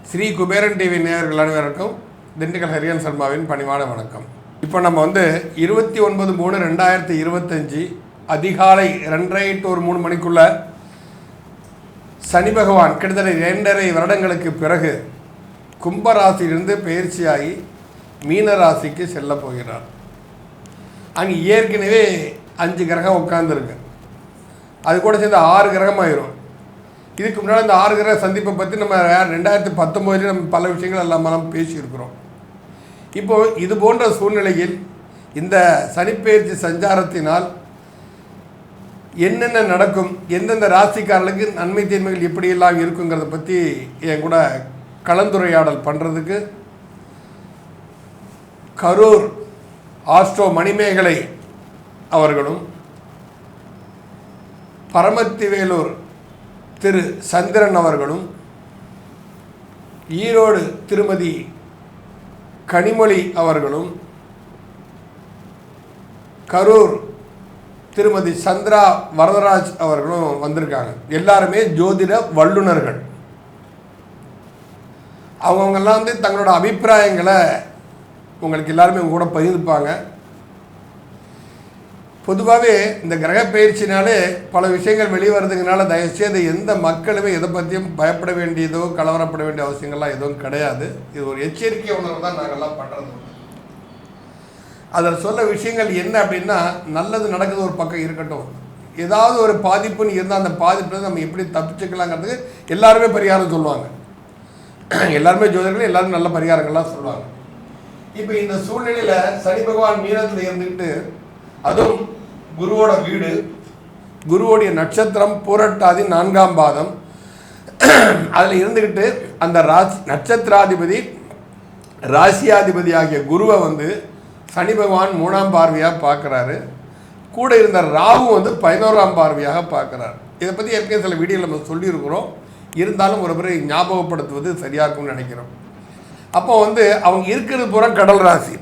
Sri Kuberan TV நேயர்கள் அனைவருக்கும் திண்டுக்கல் ஹரியன் சர்மாவின் பணிவான வணக்கம். இப்போ நம்ம 29/3/2025 அதிகாலை 2:30 to 3 மணிக்குள்ள சனி பகவான் கிட்டத்தட்ட 2.5 வருடங்களுக்கு பிறகு கும்பராசியிலிருந்து பயிற்சியாகி மீன ராசிக்கு செல்ல போகிறார். அங்கே ஏற்கனவே 5 கிரகம் உட்கார்ந்துருக்கு. அது கூட சேர்ந்து 6 கிரகம் ஆயிரும். இதுக்கு முன்னாடி இந்த 6 கிரக சந்திப்பை பற்றி நம்ம 2019 நம்ம பல விஷயங்கள் எல்லாம் பேசியிருக்கிறோம். இப்போது இது போன்ற சூழ்நிலையில் இந்த சனிப்பெயர்ச்சி சஞ்சாரத்தினால் என்னென்ன நடக்கும், எந்தெந்த ராசிக்காரர்களுக்கு நன்மை தீன்மைகள் எப்படியெல்லாம் இருக்குங்கிறத பற்றி என் கூட கலந்துரையாடல் பண்ணுறதுக்கு கரூர் ஆஸ்ட்ரோ மணிமேகலை அவர்களும் பரமத்திவேலூர் திரு சந்திரன் அவர்களும் ஈரோடு திருமதி கனிமொழி அவர்களும் கரூர் திருமதி சந்திரா வரதராஜ் அவர்களும் வந்திருக்காங்க. எல்லாருமே ஜோதிட வல்லுநர்கள். அவங்கெல்லாம் தங்களோட அபிப்பிராயங்களை உங்களுக்கு எல்லாருமே கூட பகிர்ந்துப்பாங்க. பொதுவாகவே இந்த கிரக பயிற்சினாலே பல விஷயங்கள் வெளியே வருதுங்கனால தயவுசெய்து எந்த மக்களுமே எதை பற்றியும் பயப்பட வேண்டியதோ கலவரப்பட வேண்டிய அவசியங்கள்லாம் எதுவும் கிடையாது. இது ஒரு எச்சரிக்கை உணர்வு தான் நாங்கள்லாம் பண்ணுறது. அதில் சொல்ல விஷயங்கள் என்ன அப்படின்னா, நல்லது நடக்குது ஒரு பக்கம் இருக்கட்டும், ஏதாவது ஒரு பாதிப்புன்னு இருந்தால் அந்த பாதிப்புல நம்ம எப்படி தப்பிச்சுக்கலாங்கிறதுக்கு எல்லாருமே பரிகாரம் சொல்லுவாங்க. எல்லாருமே ஜோதிடர்கள் எல்லாரும் நல்ல பரிகாரங்கள்லாம் சொல்லுவாங்க. இப்போ இந்த சூழ்நிலையில் சனி பகவான் மீனத்தில் இருந்துக்கிட்டு, அதுவும் குருவோட வீடு, குருவோடைய நட்சத்திரம் பூரட்டாதி 4ஆம் பாதம், அதில் இருந்துக்கிட்டு அந்த நட்சத்திராதிபதி ராசியாதிபதி ஆகிய குருவை சனி பகவான் 3ஆம் பார்வையாக பார்க்குறாரு. கூட இருந்த ராகு 11ஆம் பார்வையாக பார்க்குறாரு. இதை பற்றி ஏற்கனவே சில வீடியோவில் நம்ம சொல்லியிருக்கிறோம். இருந்தாலும் ஒரு முறை ஞாபகப்படுத்துவது சரியாக இருக்கும்னு நினைக்கிறோம். அப்போ அவங்க இருக்கிறது பூரா கடல் ராசி.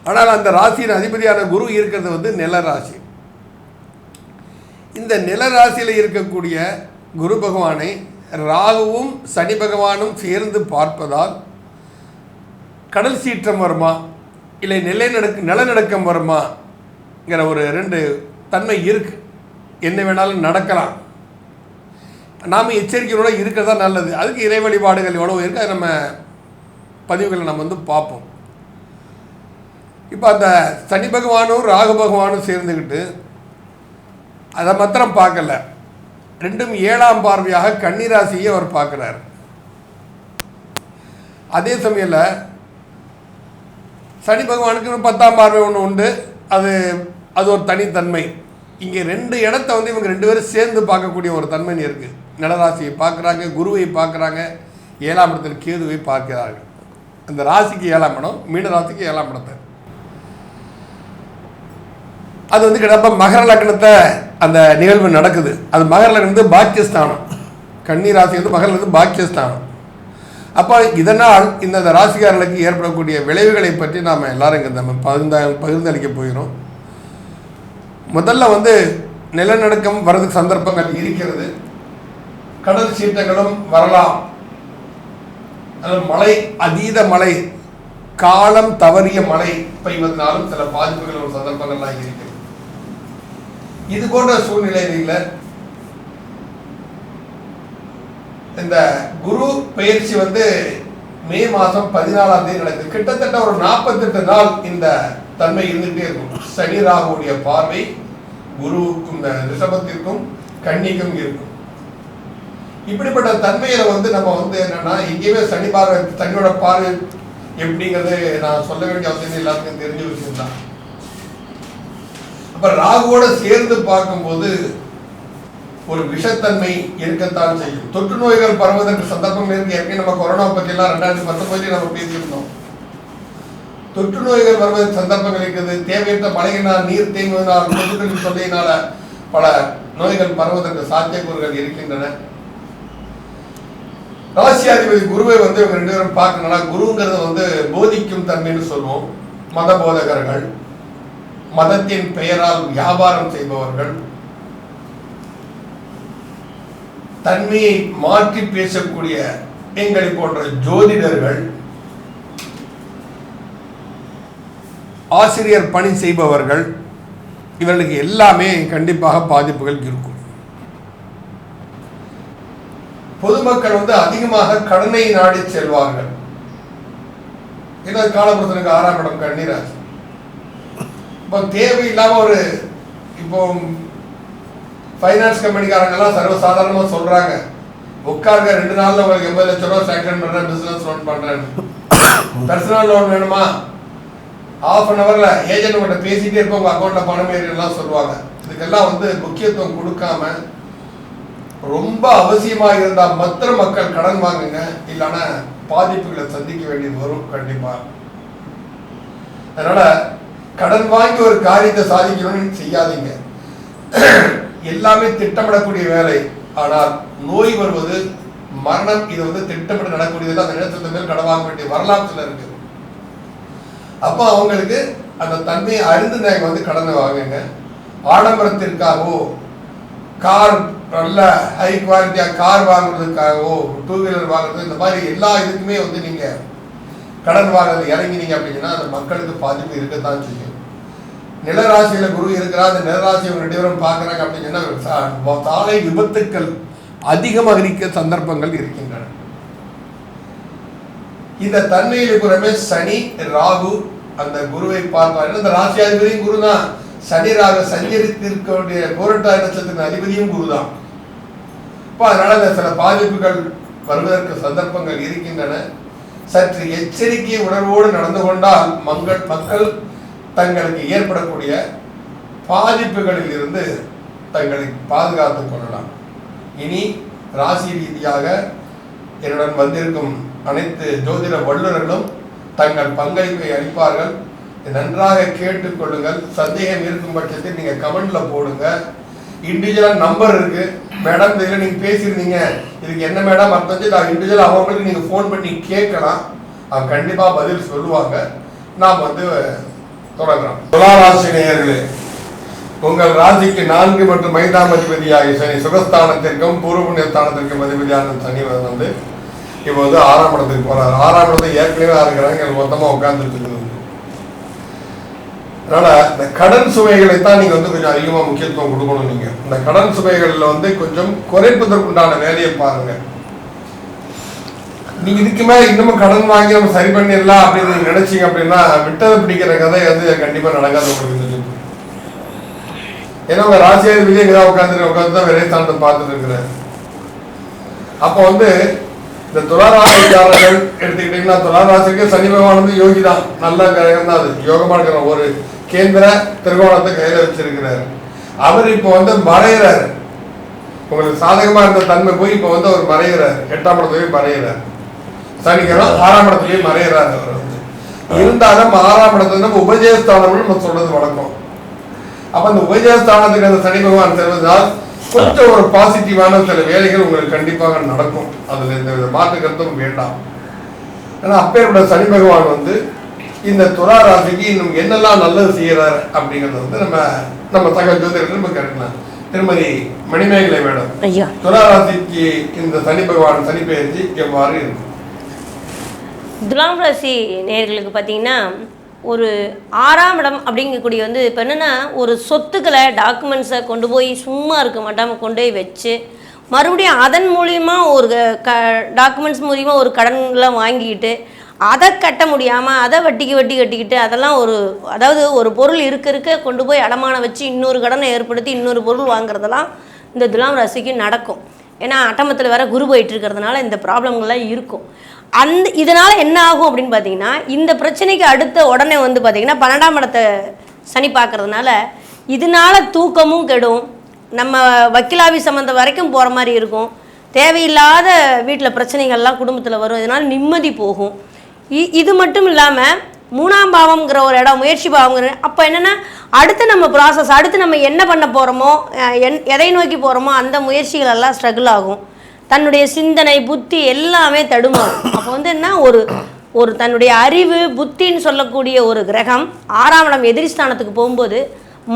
ஆனால் அந்த ராசியின் அதிபதியான குரு இருக்கிறது நில ராசி. இந்த நில ராசியில் இருக்கக்கூடிய குரு பகவானை ராகுவும் சனி பகவானும் சேர்ந்து பார்ப்பதால் கடல் சீற்றம் வருமா, இல்லை நிலநடுக்கம் வருமாங்கிற ஒரு 2 தன்மை இருக்கு. என்ன வேணாலும் நடக்கலாம். நாம் எச்சரிக்கையோட இருக்கிறதா நல்லது. அதுக்கு இறை வழிபாடுகள் எவ்வளோ இருக்குது, அது நம்ம பதிவுகளை நம்ம பார்ப்போம். இப்போ அந்த சனி பகவானும் ராகு பகவானும் சேர்ந்துக்கிட்டு அதை மாத்திரம் பார்க்கல, ரெண்டும் 7ஆம் பார்வையாக கன்னிராசியை அவர் பார்க்குறார். அதே சமயத்தில் சனி பகவானுக்கு 10ஆம் பார்வை ஒன்று உண்டு. அது ஒரு தனித்தன்மை. இங்கே 2 இடத்த இவங்க 2 பேரும் சேர்ந்து பார்க்கக்கூடிய ஒரு தன்மை இருக்குது. நிலராசியை பார்க்குறாங்க, குருவை பார்க்குறாங்க, 7ஆம் இடத்தில் கேதுவை பார்க்கிறார்கள். அந்த ராசிக்கு 7ஆம் இடம், மீன ராசிக்கு 7ஆம் இடத்தை. அது கிட்டப்ப மகர லக்னத்தை அந்த நிகழ்வு நடக்குது. அது மகர லக்னம் பாக்கியஸ்தானம். கன்னி ராசி மகர பாக்கியஸ்தானம். அப்போ இதனால் இந்த ராசிக்காரர்களுக்கு ஏற்படக்கூடிய விளைவுகளை பற்றி நாம் எல்லாரும் இங்கே நம்ம பகிர்ந்தளிக்க போகிறோம். முதல்ல நிலநடுக்கம் வர்றதுக்கு சந்தர்ப்பங்கள் இருக்கிறது. கடல் சீற்றங்களும் வரலாம். மழை, அதீத மழை, காலம் தவறிய மழை பெய்வதனாலும் சில பாதிப்புகள் ஒரு சந்தர்ப்பங்கள்லாம் இருக்கிறது. இது போன்ற சூழ்நிலையில் இந்த குரு பயிற்சி மே மாதம் 14ஆம் தேதி நடக்குது. கிட்டத்தட்ட ஒரு 48 நாள் இந்த தன்மை இருந்துகிட்டே இருக்கும். சனி ராகுடைய பார்வை குருவுக்கும் இந்த ரிஷபத்திற்கும் கன்னிக்கும் இருக்கும். இப்படிப்பட்ட தன்மையில நம்ம என்னன்னா, எங்கேயுமே சனியோட பார்வை எப்படிங்கிறது நான் சொல்ல வேண்டிய அவசியம் எல்லாத்துக்கும் தெரிஞ்ச விஷயம் தான். அப்ப ராகுவோட சேர்ந்து பார்க்கும்போது ஒரு விஷத்தன்மை இருக்கத்தான் செய்யும். தொற்று நோய்கள் பரவுவதற்கு சந்தர்ப்பங்கள் இருக்கு. ஏற்கனவே நம்ம கொரோனா பத்தி எல்லாம் 2019 நம்ம பேசியிருந்தோம். தொற்று நோய்கள் வருவதற்கு சந்தர்ப்பங்கள் இருக்குது. தேவையற்ற மழையினால், நீர் தேங்குவதனால், கொசுக்களின் தொல்லையினால பல நோய்கள் பரவுவதற்கு சாத்தியக்கூறுகள் இருக்கின்றன. ராசியாதிபதி குருவை இவங்க 2 பேரும் பார்க்கணும்னா, குருங்கிறது போதிக்கும் தன்மைன்னு சொல்லுவோம். மத போதகர்கள், மதத்தின் பெயரால் வியாபாரம் செய்பவர்கள், தன்மையை மாற்றி பேசக்கூடிய எங்களை போன்ற ஜோதிடர்கள், ஆசிரியர் பணி செய்பவர்கள், இவர்களுக்கு எல்லாமே கண்டிப்பாக பாதிப்புகள் இருக்கும். பொதுமக்கள் அதிகமாக கடனை நாடி செல்வார்கள். காலபுருஷனுக்கு 6ஆம் இடம் கன்னிராசி. இப்போ தேவையில்லாம இப்போ ஃபைனான்ஸ் கம்பெனிக்காரங்கெல்லாம் சர்வசாதாரணமாக சொல்றாங்க, உட்காருங்க 2 நாள்ல உங்களுக்கு 80 லட்சம் ரூபா சேங்ஷன் பண்றேன், பிசினஸ் லோன் பண்றேன். பர்சனல் லோன் வேணுமா, ½ அன் ஹவர்ல ஏஜென்ட் கிட்ட பேசிட்டே இருப்போம், உங்க அக்கௌண்ட்ல பணம் ஏறிலாம் சொல்லுவாங்க. இதுக்கெல்லாம் முக்கியத்துவம் கொடுக்காம ரொம்ப அவசியமா இருந்தா மற்ற மக்கள் கடன் வாங்குங்க, இல்லைன்னா பாதிப்புகளை சந்திக்க வேண்டியது வரும் கண்டிப்பா. அதனால கடன் வாங்கி ஒரு காரியத்தை சாதிக்கணும்னு செய்யாதீங்க. எல்லாமே திட்டமிடக்கூடிய வேலை. ஆனால் நோய் வருவது, மரணம், இது திட்டமிட்டு நடக்கூடியது. அந்த நேரத்துக்கு மேல் கடன் வாங்க வேண்டிய வரலாற்றுல இருக்கு. அப்போ அவங்களுக்கு அந்த தன்மையை அறிந்து நாங்கள் கடனை வாங்குங்க. ஆடம்பரத்திற்காகவோ, கார் நல்ல ஹை குவாலிட்டியா கார் வாங்குறதுக்காகவோ, 2 வீலர் வாங்குறது, இந்த மாதிரி எல்லா இதுக்குமே நீங்க கடன் வாங்குறது இறங்கினீங்க அப்படின்னா அந்த மக்களுக்கு பாதிப்பு இருக்கத்தான் செய்யும். நிலராசியில குரு இருக்கிறார், அந்த நிலராசி 2 பேரும் பார்க்குறாங்க அப்படின்னா சாலை விபத்துக்கள் அதிகமாக இருக்க சந்தர்ப்பங்கள் இருக்கின்றன. இந்த தன்மையில் புறமே சனி ராகு அந்த குருவை பார்ப்பார். இந்த ராசியாதிபதியும் குரு தான். சனி ராகு சஞ்சரித்திருக்கக்கூடிய பூரட்டாதி நட்சத்திரத்தின் அதிபதியும் குரு தான். அதனால சில பாதிப்புகள் வருவதற்கு சந்தர்ப்பங்கள் இருக்கின்றன. சற்று எச்சரிக்கை உணர்வோடு நடந்து கொண்டால் மக்கள் தங்களுக்கு ஏற்படக்கூடிய பாதிப்புகளில் இருந்து தங்களை பாதுகாத்துக் கொள்ளலாம். இனி ராசி ரீதியாக என்னுடன் வந்திருக்கும் அனைத்து ஜோதிட வல்லுநர்களும் தங்கள் பங்களிப்பை அளிப்பார்கள். நன்றாக கேட்டுக்கொள்ளுங்கள். சந்தேகம் இருக்கும் பட்சத்தில் நீங்க கமெண்ட்ல போடுங்க. இண்டிவிஜுவலா நம்பர் இருக்கு மேடம், இதில் நீங்க பேசியிருந்தீங்க, இதுக்கு என்ன மேடம் அர்த்தம், நான் இண்டிவிஜுவல் அவங்களுக்கு நீங்க ஃபோன் பண்ணி கேட்கலாம். அவங்க கண்டிப்பா பதில் சொல்லுவாங்க. நாம் தொடங்கலாம். துளாராசி நேயர்களே, உங்கள் ராசிக்கு 4 மற்றும் 5ஆம் அதிபதியாகிய சனி சுகஸ்தானத்திற்கும் பூர்வ புண்ணிய ஸ்தானத்திற்கும் அதிபதியான சனி இப்போ 6ஆம் இடத்துக்கு போறாரு. 6ஆம் இடத்துல ஏற்கனவே இருக்கிறாங்க, மொத்தமா உட்கார்ந்துட்டு. அதனால இந்த கடன் சுமைகளை தான் நீங்க கொஞ்சம் அதிகமா முக்கியத்துவம் கொடுக்கணும். நீங்க இந்த கடன் சுமைகள்ல கொஞ்சம் குறைப்பதற்குண்டான வேலையை பாருங்க. நீங்க இதுக்கு மேல இன்னமும் கடன் வாங்கி நம்ம சரி பண்ணிடலாம் அப்படின்னு நீங்க நினைச்சீங்க அப்படின்னா விட்டதை பிடிக்கிற கதை கண்டிப்பா நடக்காது உங்களுக்கு. ஏன்னா உங்க ராசியாதிபதியே உட்காந்து தான் விரை தாண்டை பார்த்துட்டு இருக்கிறார். அப்போ இந்த துளாராசிக்காரர்கள் எடுத்துக்கிட்டீங்கன்னா, துளாராசிக்கு சனி பகவான் யோகி தான், நல்ல கிரகம் தான். அது யோகமா இருக்கிற ஒரு கேந்திர திரிகோணத்தை கையில வச்சிருக்கிறாரு. அவர் இப்போ மறைகிறாரு. உங்களுக்கு சாதகமா இருந்த தன்மை போய் இப்போ அவர் மறைகிறார். 8ஆம் இடத்துலயும் மறைகிறார். சனிக்கிழமை 6ஆம் இடத்துலயும் மறைகிறார். அவர் இருந்தாலும் 6ஆம் இடத்துல நம்ம உபஜயஸ்தானம் நம்ம சொல்றது வழக்கம். அப்ப அந்த உபஜயஸ்தானத்துக்கு அந்த சனி பகவான் செல்வதால் கொஞ்சம் ஒரு பாசிட்டிவான சில வேலைகள் உங்களுக்கு கண்டிப்பாக நடக்கும். அதுல இந்த மாற்று கருத்தும் வேண்டாம். ஏன்னா அப்பேற்பட்ட சனி பகவான் இந்த துலா ராசிக்கு இன்னும் என்னெல்லாம் நல்லது செய்யறாரு அப்படிங்கறது நம்ம சக ஜோதிடர்கள் நம்ம கேட்கலாம். திருமதி மணிமேகலை மேடம், துலா ராசிக்கு இந்த சனி பகவான் சனி பெயர்ச்சி எவ்வாறு இருக்கும்? துலாம் ராசி நேயர்களுக்கு பார்த்தீங்கன்னா, ஒரு 6ஆம் இடம் அப்படிங்கக்கூடிய இப்போ என்னென்னா, ஒரு சொத்துக்களை டாக்குமெண்ட்ஸை கொண்டு போய் சும்மா இருக்க மாட்டாமல் கொண்டு போய் வச்சு மறுபடியும் அதன் மூலிமா ஒரு டாக்குமெண்ட்ஸ் மூலிமா ஒரு கடன்லாம் வாங்கிக்கிட்டு அதை கட்ட முடியாமல் அதை வட்டி கட்டிக்கிட்டு அதெல்லாம் அதாவது ஒரு பொருள் இருக்க கொண்டு போய் அடமானம் வச்சு இன்னொரு கடனை ஏற்படுத்தி இன்னொரு பொருள் வாங்குறதெல்லாம் இந்த துலாம் ராசிக்கு நடக்கும். ஏன்னா அட்டமத்தில் வேற குரு போயிட்டு இருக்கிறதுனால இந்த ப்ராப்ளங்கள்லாம் இருக்கும். இதனால் என்ன ஆகும் அப்படின்னு பார்த்தீங்கன்னா, இந்த பிரச்சனைக்கு அடுத்த உடனே பார்த்தீங்கன்னா 12ஆம் இடத்தை சனி பார்க்கறதுனால இதனால தூக்கமும் கெடும். நம்ம வக்கீலாவி சம்மந்தம் வரைக்கும் போகிற மாதிரி இருக்கும். தேவையில்லாத வீட்டில் பிரச்சனைகள்லாம் குடும்பத்தில் வரும். இதனால் நிம்மதி போகும். இது மட்டும் இல்லாமல் 3ஆம் பாவம்ங்கிற ஒரு இடம், முயற்சி பாவங்கிற, அப்போ என்னென்னா அடுத்து நம்ம ப்ராசஸ், அடுத்து நம்ம என்ன பண்ண போகிறோமோ, எதை நோக்கி போகிறோமோ அந்த முயற்சிகள் எல்லாம் ஸ்ட்ரகிள் ஆகும். தன்னுடைய சிந்தனை புத்தி எல்லாமே தடுமாறும். அப்போ என்ன, ஒரு ஒரு தன்னுடைய அறிவு புத்தின்னு சொல்லக்கூடிய ஒரு கிரகம் 6ஆம் இடம் எதிரிஸ்தானத்துக்கு போகும்போது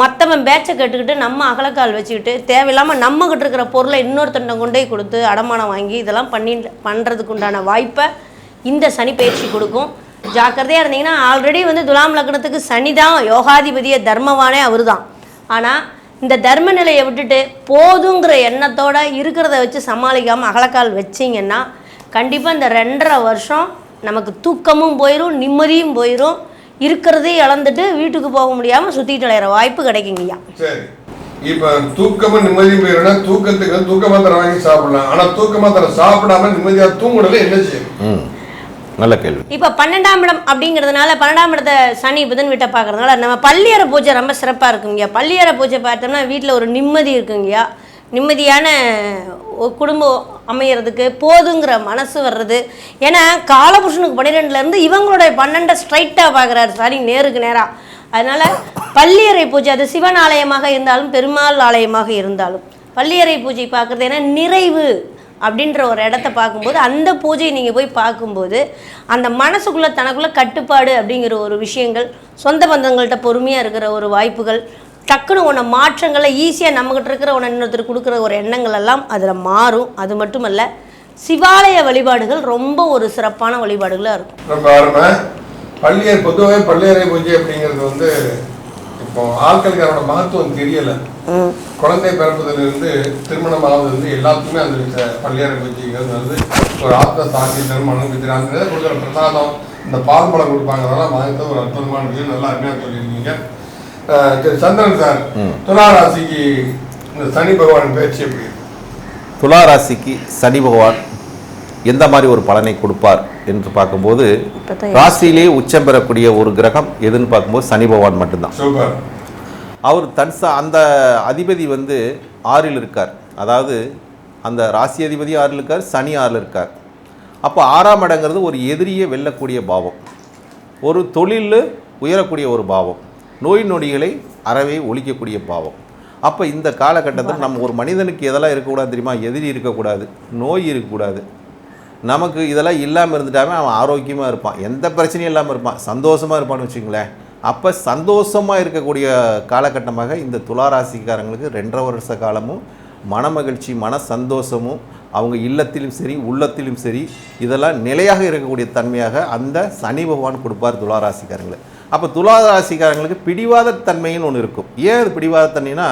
மற்றவன் பேச்சை கேட்டுக்கிட்டு நம்ம அகலக்கால் வச்சுக்கிட்டு தேவையில்லாமல் நம்மகிட்ட இருக்கிற பொருளை இன்னொருத்தண்டம் கொண்டே கொடுத்து அடமானம் வாங்கி இதெல்லாம் பண்ணுறதுக்கு உண்டான வாய்ப்பை இந்த சனி பயிற்சி கொடுக்கும். ஜாக்கிரதையாக இருந்தீங்கன்னா ஆல்ரெடி வந்து துலாம் லக்னத்துக்கு சனி தான் யோகாதிபதிய தர்மவானே அவர் தான். ஆனால் இந்த தர்ம நிலையை விட்டுட்டு போதுங்கிற எண்ணத்தோடு இருக்கிறத வச்சு சமாளிக்காமல் அகலக்கால் வச்சிங்கன்னா கண்டிப்பாக இந்த 2.5 வருஷம் நமக்கு தூக்கமும் போயிடும், நிம்மதியும் போயிடும், இருக்கிறதே இழந்துட்டு வீட்டுக்கு போக முடியாமல் சுற்றிட்டு அலையிற வாய்ப்பு கிடைக்குங்கய்யா. சரி, இப்போ தூக்கமும் நிம்மதியும் போயிடும்னா தூக்கத்துக்கு தூக்க மாத்திரை வாங்கி சாப்பிடலாம். ஆனால் தூக்க மாத்திரை சாப்பிடாம நிம்மதியாக தூங்குறதுல என்ன செய்யும்? நல்ல கேள்வி. இப்போ 12ஆம் இடம் அப்படிங்கிறதுனால 12ஆம் இடத்தை சனி புதன் வீட்டை பார்க்கறதுனால நம்ம பள்ளியறை பூஜை ரொம்ப சிறப்பாக இருக்குங்கய்யா. பள்ளியறை பூஜை பார்த்தோம்னா வீட்டில் ஒரு நிம்மதி இருக்குங்கய்யா. நிம்மதியான குடும்பம் அமையிறதுக்கு போதுங்கிற மனசு வர்றது. ஏன்னா காலபுருஷனுக்கு 12லேருந்து இவங்களுடைய 12 ஸ்ட்ரைட்டாக பார்க்குறாரு சனி நேருக்கு நேராக. அதனால் பள்ளியறை பூஜை அது சிவன் ஆலயமாக இருந்தாலும் பெருமாள் ஆலயமாக இருந்தாலும் பள்ளியறை பூஜை பார்க்குறது ஏன்னா நிறைவு அப்படின்ற ஒரு இடத்த பார்க்கும்போது அந்த பூஜையை நீங்கள் போய் பார்க்கும்போது அந்த மனசுக்குள்ளே தனக்குள்ளே கட்டுப்பாடு அப்படிங்கிற ஒரு விஷயங்கள், சொந்த பந்தங்கள்கிட்ட பொறுமையாக இருக்கிற ஒரு வாய்ப்புகள், டக்குன்னு ஒன்று மாற்றங்களை ஈஸியாக நம்மகிட்ட இருக்கிற ஒன்று இன்னொருத்தர் கொடுக்குற ஒரு எண்ணங்கள் எல்லாம் அதில் மாறும். அது மட்டுமல்ல சிவாலய வழிபாடுகள் ரொம்ப ஒரு சிறப்பான வழிபாடுகளாக இருக்கும். ரொம்ப அருமை. பொதுவாக பள்ளியறை பூஜை அப்படிங்கிறது வந்து இப்போ ஆட்களுக்கு அதோட மகத்துவம் தெரியலை. குழந்தை பிறப்பதிலிருந்து திருமணம் ஆகுது எல்லாத்துக்குமே அந்த பள்ளியறை பூஜைங்கிறது வந்து ஒரு ஆத்ம சாட்சியம் மனம் வித்திராங்க கொடுக்குற பிரசாதம், இந்த பால் பழம் கொடுப்பாங்க, அதெல்லாம் மகத்துவம் ஒரு அற்புதமான விஷயம். நல்லா அருமையாக சொல்லியிருக்கீங்க. சரி சந்திரன் சார், துலா ராசிக்கு இந்த சனி பகவான் பேச்சு எப்படி? துலா ராசிக்கு சனி பகவான் எந்த மாதிரி ஒரு பலனை கொடுப்பார் என்று பார்க்கும்போது ராசியிலே உச்சம் பெறக்கூடிய ஒரு கிரகம் எதுன்னு பார்க்கும்போது சனி பகவான் மட்டும்தான். சூப்பர். அவர் அந்த அதிபதி வந்து 6ல் இருக்கார். அதாவது அந்த ராசி அதிபதி 6ல் இருக்கார், சனி 6ல் இருக்கார். அப்போ 6ஆம் இடங்கிறது ஒரு எதிரியை வெல்லக்கூடிய பாவம், ஒரு தொழிலில் உயரக்கூடிய ஒரு பாவம், நோய் நொடிகளை அறவே ஒழிக்கக்கூடிய பாவம். அப்போ இந்த காலகட்டத்தில் நம்ம ஒரு மனிதனுக்கு எதெல்லாம் இருக்கக்கூடாது தெரியுமா? எதிரி இருக்கக்கூடாது, நோய் இருக்கக்கூடாது. நமக்கு இதெல்லாம் இல்லாமல் இருந்துட்டாமே அவன் ஆரோக்கியமாக இருப்பான், எந்த பிரச்சனையும் இல்லாமல் இருப்பான், சந்தோஷமாக இருப்பான்னு வச்சுங்களேன். அப்போ சந்தோஷமாக இருக்கக்கூடிய காலகட்டமாக இந்த துளாராசிக்காரங்களுக்கு 2.5 வருஷ காலமும் மனமகிழ்ச்சி, மன சந்தோஷமும் அவங்க இல்லத்திலும் சரி உள்ளத்திலும் சரி இதெல்லாம் நிலையாக இருக்கக்கூடிய தன்மையாக அந்த சனி பகவான் கொடுப்பார் துளாராசிக்காரங்களுக்கு. அப்போ துளாராசிக்காரங்களுக்கு பிடிவாத தன்மைன்னு ஒன்று இருக்கும். ஏன் அது பிடிவாத தன்மைனா,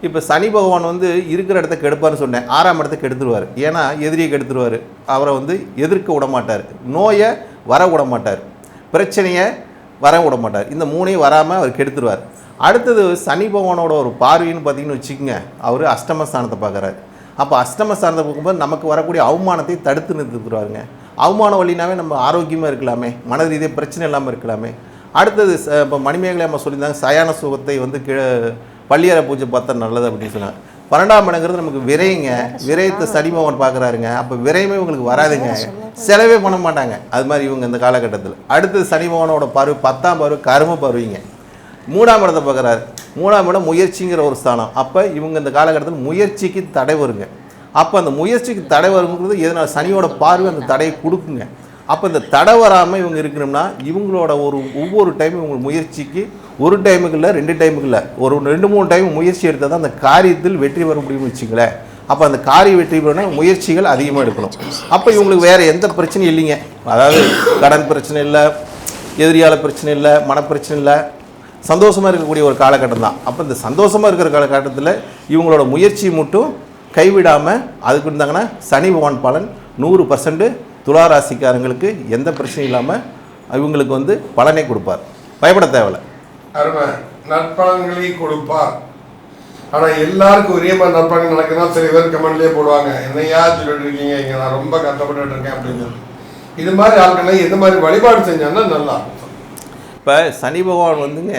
இப்போ சனி பகவான் வந்து இருக்கிற இடத்த கெடுப்பார்னு சொன்னேன், 6ஆம் இடத்த கெடுத்துருவார். ஏன்னா எதிரியை கெடுத்துருவார், அவரை வந்து எதிர்க்க விட மாட்டார், நோயை வர விட மாட்டார், பிரச்சனையை வர விட மாட்டார். இந்த 3ஐயும் வராமல் அவர் கெடுத்துருவார். அடுத்தது சனி பகவானோட ஒரு பார்வைன்னு பார்த்தீங்கன்னு வச்சுக்கோங்க, அவர் அஷ்டமஸ்தானத்தை பார்க்குறாரு. அப்போ அஷ்டமஸ்தானத்தை பார்க்கும்போது நமக்கு வரக்கூடிய அவமானத்தை தடுத்து நிறுத்திடுவாருங்க. அவமான வழினாவே நம்ம ஆரோக்கியமாக இருக்கலாமே, மன ரீதியாக பிரச்சனை இல்லாமல் இருக்கலாமே. அடுத்தது இப்போ மணிமேகலை அம்மா சொல்லியிருந்தாங்க, சயான சுகத்தை வந்து பள்ளியறை பூஜை பார்த்தா நல்லது அப்படின்னு சொன்னாங்க. 12ஆம் இடங்கிறது நமக்கு விரைங்க, விரயத்தை சனி பகவான் பார்க்குறாருங்க. அப்போ விரயமே உங்களுக்கு வராதுங்க, செலவே பண்ண மாட்டாங்க. அது மாதிரி இவங்க இந்த காலகட்டத்தில். அடுத்தது சனி பகவானோட பார்வை 10ஆம் பார்வை கரும பார்வைங்க, 3ஆம் இடத்தை பார்க்குறாரு. 3ஆம் இடம் முயற்சிங்கிற ஒரு ஸ்தானம். அப்போ இவங்க இந்த காலகட்டத்தில் முயற்சிக்கு தடை வருங்க. அப்போ அந்த முயற்சிக்கு தடை வருங்கிறது எதனால் சனியோட பார்வை அந்த தடையை கொடுக்குங்க. அப்போ இந்த தடை வராமல் இவங்க இருக்கணும்னா இவங்களோட ஒவ்வொரு டைமும் இவங்க முயற்சிக்கு ஒரு டைமுக்கு இல்லை 2 டைமுக்கு இல்லை, ஒரு 2-3 டைம் முயற்சி எடுத்தால் தான் அந்த காரியத்தில் வெற்றி பெற முடியும்னு வச்சுங்களேன். அப்போ அந்த காரிய வெற்றி பெறணும் முயற்சிகள் அதிகமாக எடுக்கணும். அப்போ இவங்களுக்கு வேறு எந்த பிரச்சனையும் இல்லைங்க. அதாவது கடன் பிரச்சனை இல்லை, எதிரியால் பிரச்சனை இல்லை, மனப்பிரச்சனை இல்லை, சந்தோஷமாக இருக்கக்கூடிய ஒரு காலகட்டம் தான். அப்போ இந்த சந்தோஷமாக இருக்கிற காலகட்டத்தில் இவங்களோட முயற்சி மட்டும் கைவிடாமல் அதுக்கு இருந்தாங்கன்னா சனி பகவான் பலன் 100% துளாராசிக்காரங்களுக்கு எந்த பிரச்சனையும் இல்லாமல் இவங்களுக்கு வந்து பலனை கொடுப்பார், பயப்பட தேவையில்லை. அருமை. நற்பலன்களை கொடுப்பார். ஆனால் எல்லாருக்கும் ஒரே மாதிரி நற்பலன் நடக்குதுன்னா சில பேர் கமெண்ட்லேயே போடுவாங்க, என்னையா சொல்லிட்டு இருக்கீங்க, இங்கே நான் ரொம்ப கஷ்டப்பட்டு இருக்கேன் அப்படின்னு சொல்லி. இது மாதிரி ஆட்களை எந்த மாதிரி வழிபாடு செஞ்சாங்கன்னா நல்லா. இப்போ சனி பகவான் வந்துங்க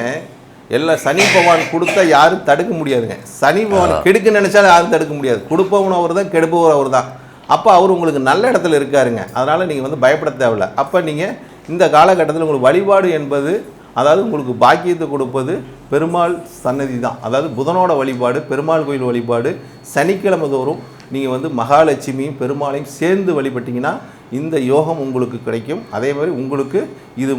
சனி பகவான் கொடுத்தா யாரும் தடுக்க முடியாதுங்க. சனி பகவான் கெடுக்க நினைச்சாலும் யாரும் தடுக்க முடியாது. கொடுப்பவன் அவர் தான், கெடுப்பவர் அவர் தான். அப்போ அவர் உங்களுக்கு நல்ல இடத்துல இருக்காருங்க. அதனால் நீங்கள் வந்து பயப்பட தேவையில்லை. அப்போ நீங்கள் இந்த காலகட்டத்தில் உங்களுக்கு வழிபாடு என்பது, அதாவது உங்களுக்கு பாக்கியத்தை கொடுப்பது பெருமாள் சன்னதி தான். அதாவது புதனோட வழிபாடு, பெருமாள் கோயில் வழிபாடு, சனிக்கிழமை தோறும் நீங்கள் வந்து மகாலட்சுமியும் பெருமாளையும் சேர்ந்து வழிபட்டிங்கன்னா இந்த யோகம் உங்களுக்கு கிடைக்கும். அதே மாதிரி உங்களுக்கு இது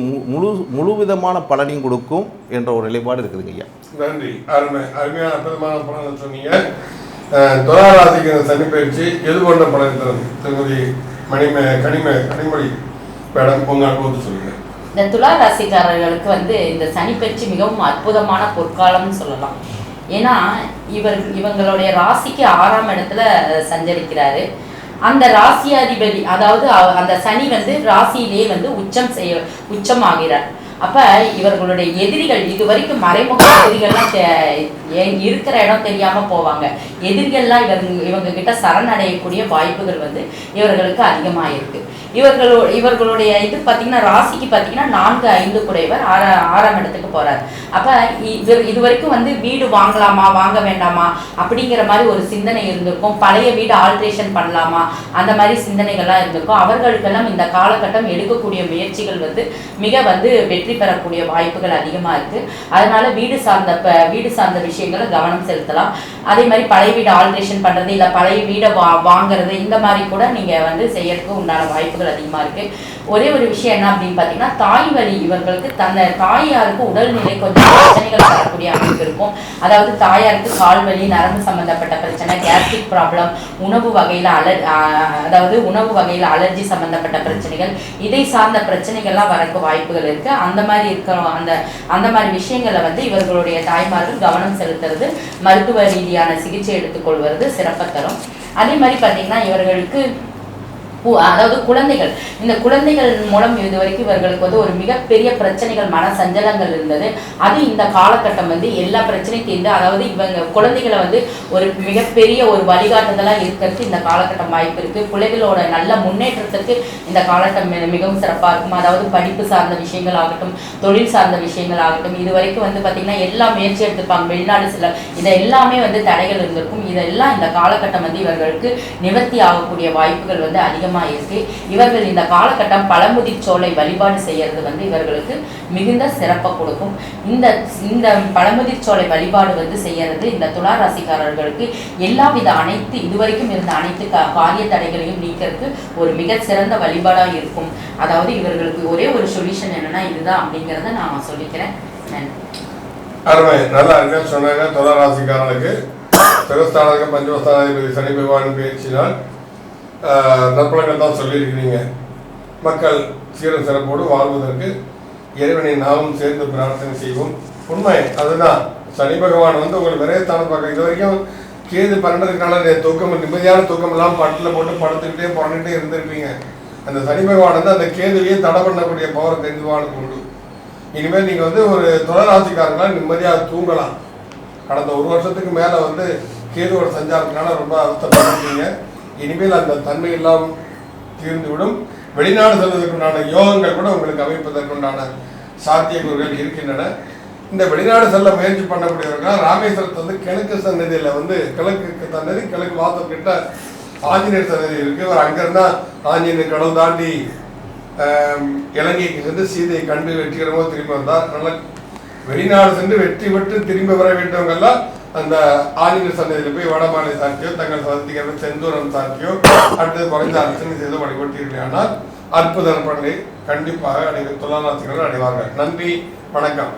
முழுவிதமான பலனையும் கொடுக்கும் என்ற ஒரு நிலைப்பாடு இருக்குதுங்க ஐயா. நன்றி. அருமையான அற்புதமான பலனை சொன்னீங்க. துலா ராசிக்கு சனி பயிற்சி எது போன்ற பலன் தரும்? திருமதி கனிமொழி மேடம், உங்க அனுபவத்தை சொல்லுங்க. இந்த துலா ராசிக்காரர்களுக்கு இந்த சனி பயிற்சி மிகவும் அற்புதமான பொற்காலம்னு சொல்லலாம். ஏன்னா இவங்களுடைய ராசிக்கு 6ஆம் இடத்துல சஞ்சரிக்கிறாரு. அந்த ராசியாதிபதி, அதாவது அந்த சனி ராசியிலேயே உச்சம் ஆகிறார். அப்ப இவர்களுடைய எதிரிகள், இதுவரைக்கும் மறைமுக எதிரிகள்லாம் இருக்கிற இடம் தெரியாம போவாங்க. எதிரிகள்லாம் இவங்க கிட்ட சரணடையக்கூடிய வாய்ப்புகள் இவர்களுக்கு அதிகமா இருக்கு. இவர்களுடைய இது பார்த்தீங்கன்னா ராசிக்கு பார்த்தீங்கன்னா 4, 5 குடைவர் 6ஆம் இடத்துக்கு போறாரு. அப்ப இது வரைக்கும் வீடு வாங்கலாமா வாங்க வேண்டாமா அப்படிங்கிற மாதிரி ஒரு சிந்தனை இருந்திருக்கும். பழைய வீடு ஆல்ட்ரேஷன் பண்ணலாமா அந்த மாதிரி சிந்தனைகள்லாம் இருந்திருக்கும். அவர்களுக்கெல்லாம் இந்த காலகட்டம் எடுக்கக்கூடிய முயற்சிகள் மிக வெற்றி பெறக்கூடிய வாய்ப்புகள் அதிகமா இருக்கு. அதனால வீடு சார்ந்த விஷயங்களை கவனம் செலுத்தலாம். அதே மாதிரி பழைய வீடு ஆல்ட்ரேஷன் பண்றது, இல்ல பழைய வீடை வாங்குறது, இந்த மாதிரி கூட நீங்க செய்யறதுக்கு உண்டான வாய்ப்புகள் அதிகமா இருக்கு. ஒரே ஒரு விஷயம் என்ன அப்படின்னு பாத்தீங்கன்னா, தாய் வழி இவர்களுக்கு தாயாருக்கு உடல்நிலை கொஞ்சம் பிரச்சனைகள் வரக்கூடிய அமைப்பு இருக்கும். அதாவது தாயாருக்கு கால் வலி, நரம்பு சம்பந்தப்பட்ட பிரச்சனை, கேஸ்ட்ரிக் ப்ராப்ளம், உணவு வகையில அலர்ஜி சம்பந்தப்பட்ட பிரச்சனைகள், இதை சார்ந்த பிரச்சனைகள்லாம் வரக்கு வாய்ப்புகள் இருக்கு. அந்த மாதிரி விஷயங்களை இவர்களுடைய தாய்மார்கள் கவனம் செலுத்துறது, மருத்துவ ரீதியான சிகிச்சை எடுத்துக்கொள்வது சிறப்பை தரும். அதே மாதிரி பார்த்தீங்கன்னா இவர்களுக்கு அதாவது குழந்தைகள், இந்த குழந்தைகள் மூலம் இதுவரைக்கும் இவர்களுக்கு ஒரு மிகப்பெரிய பிரச்சனைகள், மன சஞ்சலங்கள் இருந்தது. அது இந்த காலகட்டம் எல்லா பிரச்சனையும் தீர்ந்து, அதாவது இவங்க குழந்தைகளை ஒரு மிகப்பெரிய ஒரு வழிகாட்டுதலாக இருக்கிறதுக்கு இந்த காலகட்டம் வாய்ப்பு இருக்கு. பிள்ளைகளோட நல்ல முன்னேற்றத்துக்கு இந்த காலகட்டம் மிகவும் சிறப்பாக இருக்கும். அதாவது படிப்பு சார்ந்த விஷயங்கள் ஆகட்டும், தொழில் சார்ந்த விஷயங்கள் ஆகட்டும், இது வரைக்கும் பார்த்தீங்கன்னா எல்லா முயற்சி எடுத்துப்பாங்க, வெளிநாடு செல்ல, இதை எல்லாமே தடைகள் இருந்திருக்கும். இதெல்லாம் இந்த காலகட்டம் இவர்களுக்கு நிவர்த்தி ஆகக்கூடிய வாய்ப்புகள் அதிகமாக இருக்கு. இவர்கள் இந்த காலகட்டம் பழமுதிர்ச்சோலை வழிபாடு செய்யறது இவர்களுக்கு மிகுந்த சிறப்பை கொடுக்கும். இந்த பழமுதிர்ச்சோலை வழிபாடு செய்யறது இந்த துலா ராசிக்காரர்களுக்கு எல்லாவித இதுவரைக்கும் இருந்த அனைத்து காரிய தடைகளையும் நீக்கிறதுக்கு ஒரு மிக சிறந்த வழிபாடா இருக்கும். அதாவது இவர்களுக்கு ஒரே ஒரு சொல்யூஷன் என்னன்னா இதுதான் அப்படிங்கிறத நான் சொல்லிக்கிறேன். அருமை, நல்ல அருமையா சொன்னாங்க. துலா ராசிக்காரர்களுக்கு சிவஸ்தானத்துக்கு பஞ்சமஸ்தானாதிபதி சனி பகவான் பேச்சினால் நற்பலங்கள் தான் சொல்லியிருக்கிறீங்க. மக்கள் சீரும் சிறப்போடு வாழ்வதற்கு இறைவனை நாமும் சேர்ந்து பிரார்த்தனை செய்வோம். உண்மை அதுதான். சனி பகவான் உங்களுக்கு விரையஸ்தானம் பார்க்க, இது வரைக்கும் கேது 12க்கான தூக்கம், நிம்மதியான தூக்கம் எல்லாம் பட்டில் போட்டு படுத்துக்கிட்டே புறந்துகிட்டே இருந்திருப்பீங்க. அந்த சனி பகவான் அந்த கேதுவையே தடை பண்ணக்கூடிய பவர் தெரிஞ்சுவானுக்கு உண்டு. இனிமேல் நீங்கள் ஒரு துளராசிக்காரங்களாம் நிம்மதியாக தூங்கலாம். கடந்த 1 வருஷத்துக்கு மேலே கேதுவோட சஞ்சாரத்தினால ரொம்ப அவஸ்தைப்பட்டிருக்கீங்க. இனிமேல் அந்த தன்மை எல்லாம் தீர்ந்துவிடும். வெளிநாடு செல்வதற்குண்டான யோகங்கள் கூட உங்களுக்கு அமைப்பதற்குண்டான சாத்தியக்கூறுகள் இருக்கின்றன. இந்த வெளிநாடு செல்ல முயற்சி பண்ணக்கூடியவர்கள் ராமேஸ்வரத்தை கிழக்கு சன்னதியில் கிழக்கு சன்னதி, கிழக்கு வாசல் கிட்ட ஆஞ்சநேயர் சன்னதி இருக்கு. அவர் அங்கிருந்தா ஆஞ்சநேயர் கடல் தாண்டி இலங்கைக்கு சென்று சீதையை கண்டு வெற்றிகரமாக திரும்பி வந்தார். நல்ல வெளிநாடு சென்று வெற்றி பெற்று திரும்பி வர வேண்டியவங்கெல்லாம் அந்த ஆஞ்சநேயர் சன்னதியில் போய் வடமாலை சாட்சியோ, தங்கள் சந்திக்கிற செந்தூரம் சாட்சியோ, அடுத்தது குறைந்த அரசு செய்து வழிபட்டீர்கள். ஆனால் அற்புத பலனை கண்டிப்பாக துளாராசிகள் அடைவார்கள். நன்றி, வணக்கம்.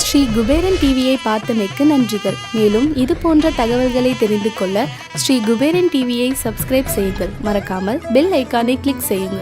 ஸ்ரீ குபேரன் டிவியை பார்த்தமைக்கு நன்றிகள். மேலும் இது போன்ற தகவல்களை தெரிந்து கொள்ள ஸ்ரீ குபேரன் டிவியை சப்ஸ்கிரைப் செய்யுங்கள். மறக்காமல் பெல் ஐக்கானை கிளிக் செய்யுங்கள்.